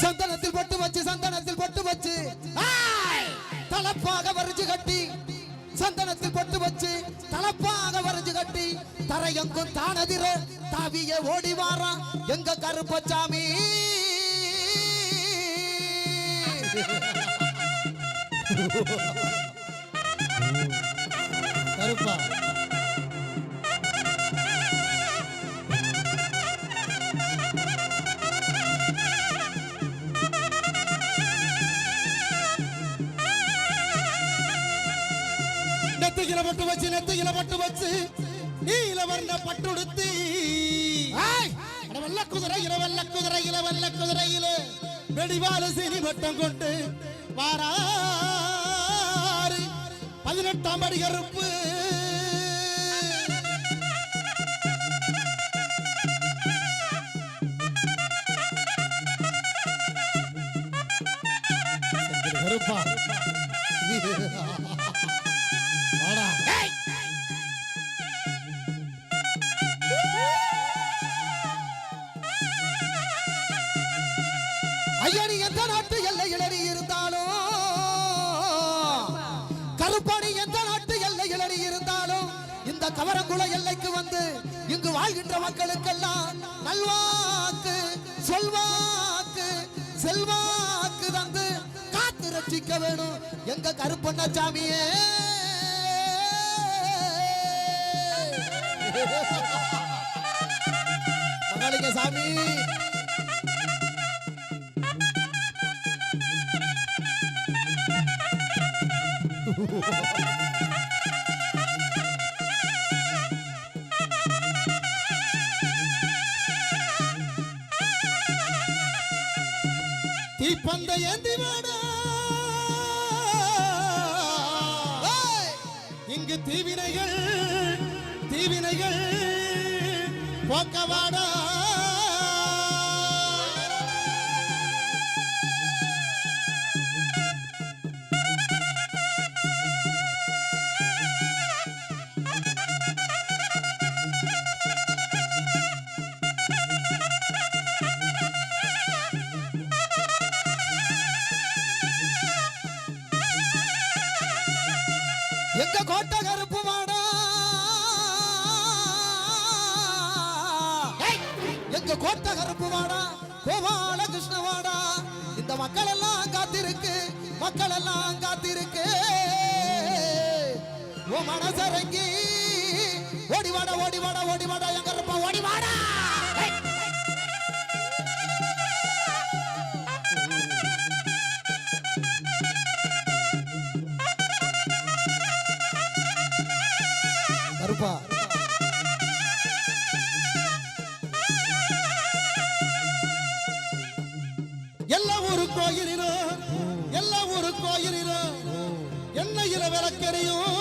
சந்தனத்தில் பொட்டு வச்சு தலப்பாக வரைஞ்சு கட்டி சந்தனத்தில் பொட்டு வச்சு தலப்பாக வரைஞ்சு கட்டி தரையெங்கும் தானதிர தாவிய ஓடி வாரா எங்க கருப்பசாமி. கருப்பா நெத்தியில பட்டு வச்சு நீல வர்ண பட்டுடுத்தி வெள்ள குதிரையில வெடிவால சீனி வட்டம் கொண்டு வாராரு 18ஆம் படி கருப்பு. கருப்பா ஐயனி எந்த நாட்டு எல்லையில் இருந்தாலும் கருப்பாணி எந்த நாட்டு எல்லையில் இருந்தாலும் இந்த கவரங்குள எல்லைக்கு வந்து இங்கு வாழ்கின்ற மக்களுக்கெல்லாம் நல்வாக்கு சொல்வாக்கு செல்வாக்கு தந்து காத்து ரட்சிக்க வேணும் எங்க கருப்பண்ணசாமியே. மகாலிங்க சாமி தீப்பந்த ஏந்தி வாடா இங்கு தீவினைகள் போக்கவாடா. எங்க கோட்டை கருப்பு வாடா எங்க கோட்டை கருப்பு வாடா கோபால கிருஷ்ணவாடா. இந்த மக்கள் எல்லாம் காத்திருக்கு ஓ மனசரங்கி ஓடிவாடா எங்க கருப்பா ஓடிவாடா. கருப்பா எல்லா ஊரு கோயிலிலும் எண்ணெயில விளக்கெரியும்.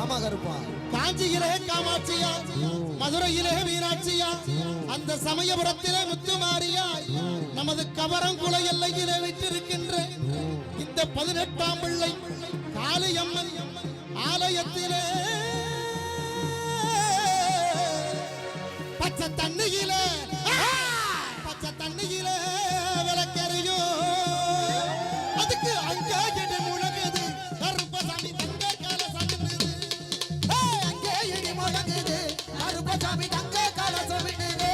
ஆமா கருப்பா காஞ்சியிலே காமாட்சியா மதுரையிலே மீனாட்சியா அந்த சமயபுரத்திலே முத்துமாரியா நமது கவரங்குள எல்லையிலே விட்டிருக்கின்ற இந்த 18ஆம் பிள்ளை காளியம்மன் ஆலயத்திலே பச்சை தண்ணியிலே விளக்கெரியும். அதுக்கு அங்கே இடி முழங்குது கருப்பசாமி தங்க கால சமிடுது. அங்கே இடி முழங்குது கருப்பசாமி தங்க கால சமிடுது.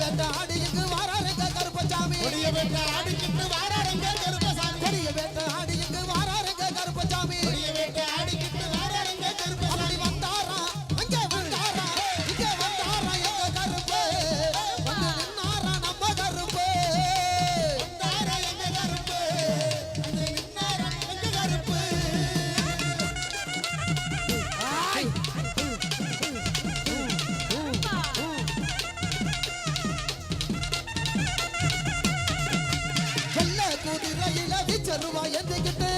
வேட்ட ஆடி இங்கு வாராருங்க கருப்பசாமி கொடிய வேட்ட ஆடிக்கிட்டு வாராருங்க கருப்பசாமி கொடிய வேட்ட ஆடி இங்கு வாராருங்க கருப்பசாமி கொடிய வேட்ட ஆடிக்கிட்டு வாராருங்க கருப்பசாமி அப்படி வந்தாரா அங்கே வந்தாரா இங்கே வந்தாரா எங்க கருப்பு வந்து நின்னாரா நம்ம கருப்பு வந்தாரா எங்க கருப்பு வந்து நின்னாரா எங்க கருப்பு ஆய் வெள்ள குதிரையில விச்சருவா எந்திக்கிட்டு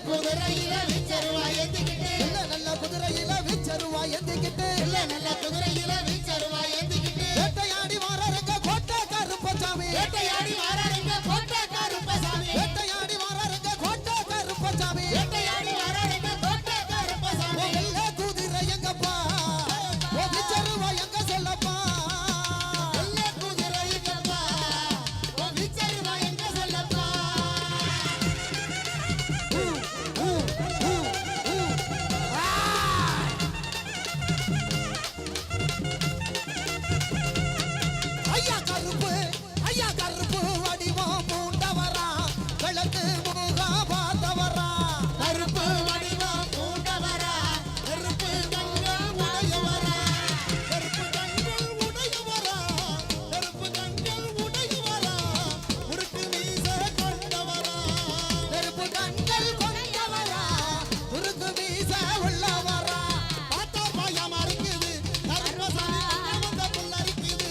குதிரையில விச்சருவா ஏத்திக்கிட்டு நல்ல குதிரையில விச்சருவா எந்திக்கிட்டு நல்ல குதிரையில விச்சருவா ஏத்திக்கிட்டு வேட்டையாடி வாராருங்க கோட்டை கருப்பசாமி வேட்டையாடி வாராருங்க கோட்டை கருப்பசாமி வேட்டையாடி வாராருங்க கோட்டை கருப்பசாமி வேட்டையாடி வாராருங்க கோட்டை கருப்பசாமி வெள்ள குதிரை எங்கப்பா ஓ விச்சருவா எங்க சொல்லப்பா வெள்ள குதிரை எங்கப்பா ஓ விச்சருவா எங்க சொல்லப்பா ஐயா கருப்பு வடிவம் பூண்டவரா விளக்கு முகா பார்த்தவரா கருப்பு வடிவம் பூண்டவரா கருப்பு கண்கள் உடையவரா கருப்பு கண்கள் உடையவரா கருப்பு கண்கள் உடையவரா முறுக்கு மீச கொண்டவரா நெருப்பு கண்கள் கொண்டவரா உருக்கு வீச உள்ளவரா பார்த்தா பாயாம இருக்குது கருப்பசாமி வந்த புள்ள இருக்குது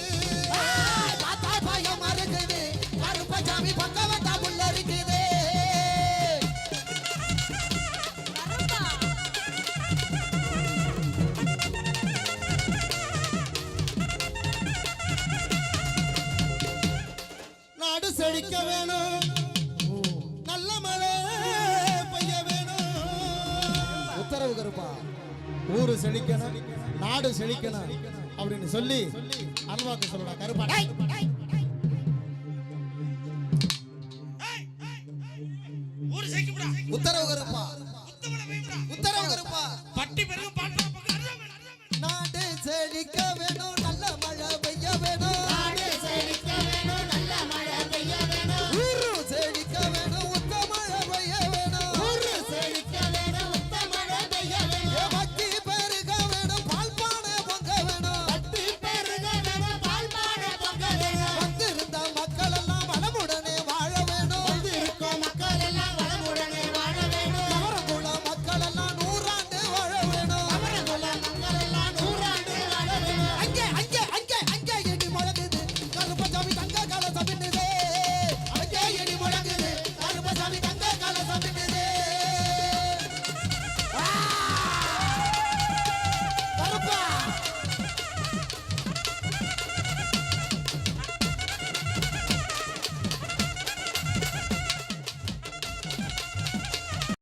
தாத்தா பயம் இருக்குது கருப்பசாமி பக்கம் வந்தா புள்ள இருக்குது நாடு செழிக்க வேணும் நல்ல மழை பெய்ய வேணும் உத்தரவு கருப்பா ஊரு செழிக்கணும் நாடு செழிக்கணும் அப்படின்னு சொல்லி அல்வாக்கு சொல்லலாம் கருப்பா